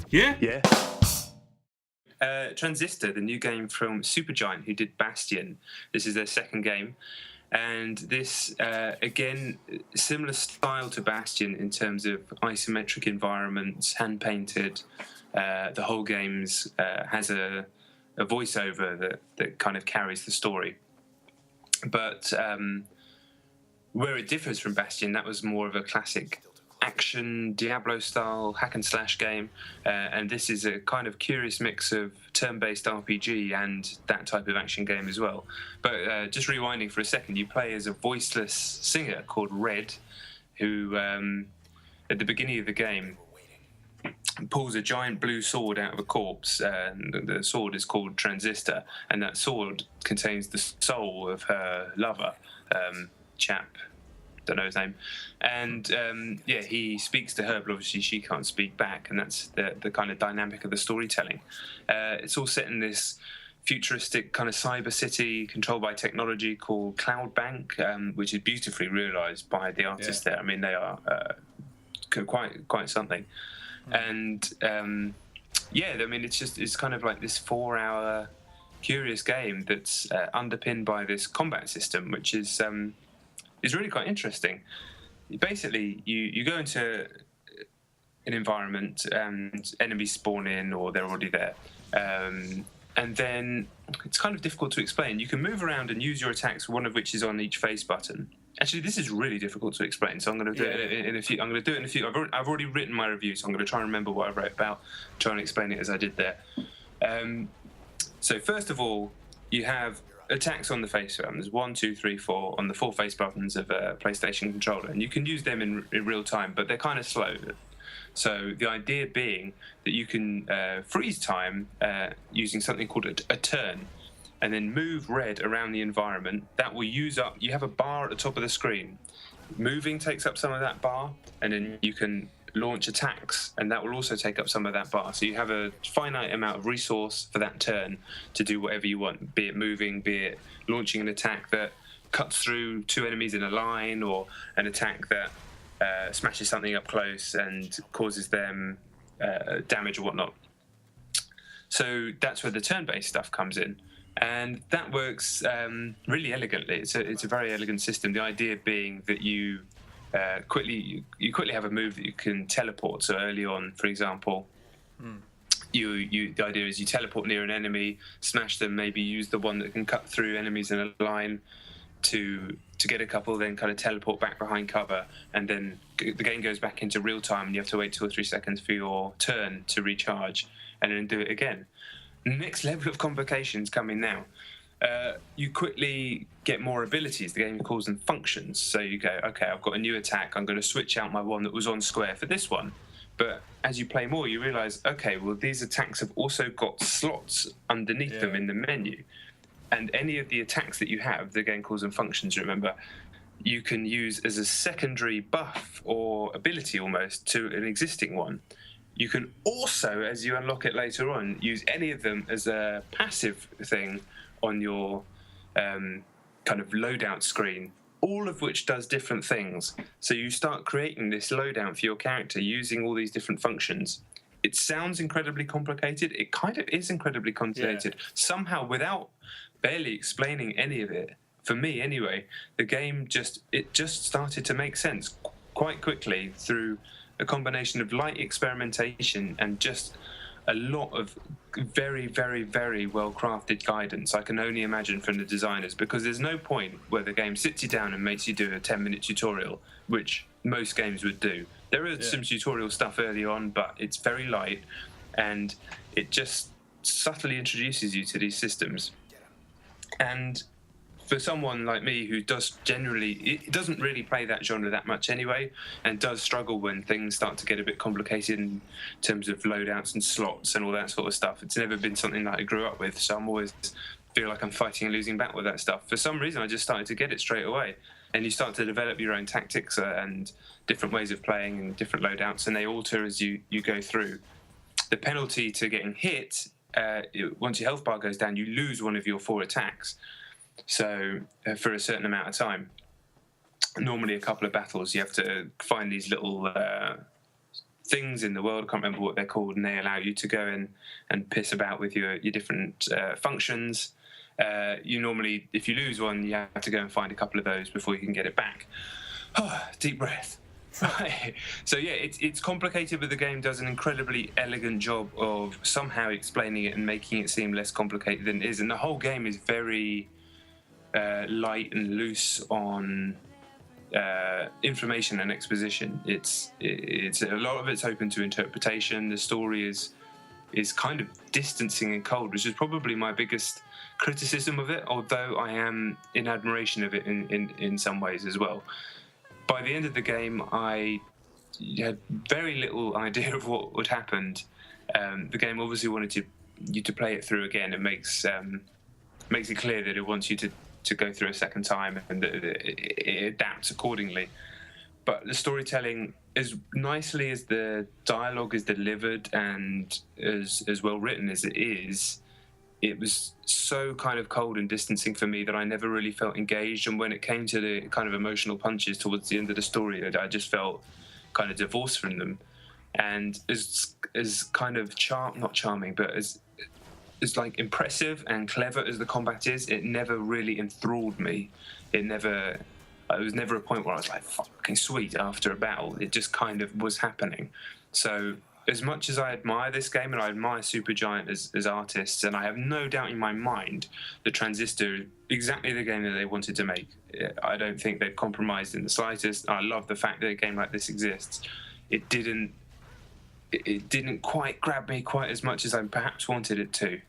Yeah? Yeah. Transistor, the new game from Supergiant, who did Bastion. This is their second game. And this, again, similar style to Bastion in terms of isometric environments, hand-painted. The whole game's has a voiceover that kind of carries the story. But where it differs from Bastion, that was more of a classic action Diablo-style hack-and-slash game, and this is a kind of curious mix of turn-based RPG and that type of action game as well. But just rewinding for a second, you play as a voiceless singer called Red, who, at the beginning of the game, pulls a giant blue sword out of a corpse, and the sword is called Transistor, and that sword contains the soul of her lover, chap, don't know his name, and he speaks to her, but obviously she can't speak back, and that's the kind of dynamic of the storytelling. It's all set in this futuristic kind of cyber city controlled by technology called Cloud Bank, which is beautifully realised by the artists there. I mean, they are quite something. And I mean, it's kind of like this 4-hour curious game that's underpinned by this combat system, which is really quite interesting. Basically, you go into an environment and enemies spawn in, or they're already there, and then it's kind of difficult to explain. You can move around and use your attacks, one of which is on each face button. Actually, this is really difficult to explain, so I'm going to do it in a few. I'm going to do it in a few. I've already written my review, so I'm going to try and remember what I wrote about, try and explain it as I did there. So first of all, you have attacks on the face button. There's 1, 2, 3, 4 on the 4 face buttons of a PlayStation controller, and you can use them in real time, but they're kind of slow. So the idea being that you can freeze time using something called a turn, and then move Red around the environment. That will use up. You have a bar at the top of the screen. Moving takes up some of that bar, and then you can launch attacks, and that will also take up some of that bar. So you have a finite amount of resource for that turn to do whatever you want, be it moving, be it launching an attack that cuts through 2 enemies in a line, or an attack that smashes something up close and causes them damage or whatnot. So that's where the turn-based stuff comes in. And that works really elegantly. It's a very elegant system. The idea being that you quickly have a move that you can teleport. So early on, for example, the idea is you teleport near an enemy, smash them, maybe use the one that can cut through enemies in a line to get a couple, then kind of teleport back behind cover, and then the game goes back into real time, and you have to wait 2 or 3 seconds for your turn to recharge, and then do it again. Next level of complications coming now. You quickly get more abilities. The game calls them functions. So you go, okay, I've got a new attack. I'm going to switch out my one that was on square for this one. But as you play more, you realise, okay, well, these attacks have also got slots underneath them in the menu. And any of the attacks that you have, the game calls them functions, remember, you can use as a secondary buff or ability almost to an existing one. You can also, as you unlock it later on, use any of them as a passive thing on your kind of loadout screen, all of which does different things. So you start creating this loadout for your character using all these different functions. It sounds incredibly complicated. It kind of is incredibly complicated. Somehow, without barely explaining any of it, for me anyway, the game just started to make sense quite quickly through a combination of light experimentation and just a lot of very, very, very well-crafted guidance, I can only imagine, from the designers, because there's no point where the game sits you down and makes you do a 10-minute tutorial, which most games would do. There is some tutorial stuff early on, but it's very light, and it just subtly introduces you to these systems. And for someone like me who it doesn't really play that genre that much anyway, and does struggle when things start to get a bit complicated in terms of loadouts and slots and all that sort of stuff. It's never been something that I grew up with, so I'm always feel like I'm fighting a losing battle with that stuff. For some reason, I just started to get it straight away. And you start to develop your own tactics and different ways of playing and different loadouts, and they alter as you go through. The penalty to getting hit, once your health bar goes down, you lose one of your 4 attacks. So for a certain amount of time, normally a couple of battles, you have to find these little things in the world. I can't remember what they're called, and they allow you to go in and piss about with your different functions. You normally, if you lose one, you have to go and find a couple of those before you can get it back. Deep breath. Right. So yeah, it's complicated, but the game does an incredibly elegant job of somehow explaining it and making it seem less complicated than it is. And the whole game is very light and loose on information and exposition. It's a lot of it's open to interpretation. The story is kind of distancing and cold, which is probably my biggest criticism of it, although I am in admiration of it in some ways as well. By the end of the game, I had very little idea of what would happen. The game obviously wanted you to play it through again. It makes it clear that it wants you to go through a second time, and that it adapts accordingly. But the storytelling, as nicely as the dialogue is delivered and as well written as it is, it was so kind of cold and distancing for me that I never really felt engaged. And when it came to the kind of emotional punches towards the end of the story, I just felt kind of divorced from them. And as kind of not charming, but as like impressive and clever as the combat is, it never really enthralled me. It was never a point where I was like, fucking sweet after a battle. It just kind of was happening. So as much as I admire this game, and I admire Supergiant as artists, and I have no doubt in my mind that Transistor is exactly the game that they wanted to make. I don't think they've compromised in the slightest. I love the fact that a game like this exists. It didn't quite grab me quite as much as I perhaps wanted it to.